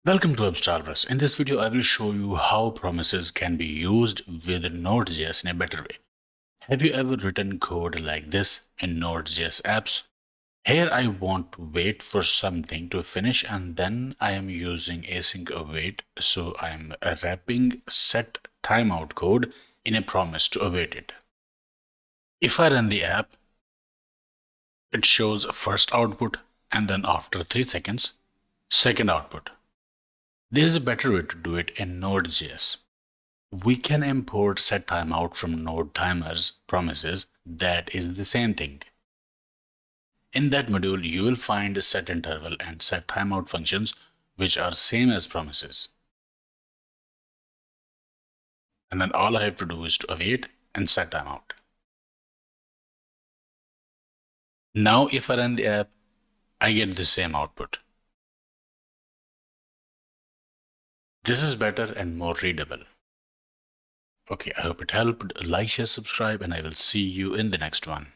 Welcome to WebStarburst. In this video, I will show you how promises can be used with Node.js in a better way. Have you ever written code like this in Node.js apps? Here I want to wait for something to finish and then I am using async await. So I am wrapping setTimeout code in a promise to await it. If I run the app, it shows first output and then after 3 seconds, second output. There is a better way to do it in Node.js. We can import setTimeout from node timers promises that is the same thing. In that module, you will find setInterval and setTimeout functions which are same as promises. And then all I have to do is to await and setTimeout. Now if I run the app, I get the same output. This is better and more readable. Okay, I hope it helped. Like, share, subscribe, and I will see you in the next one.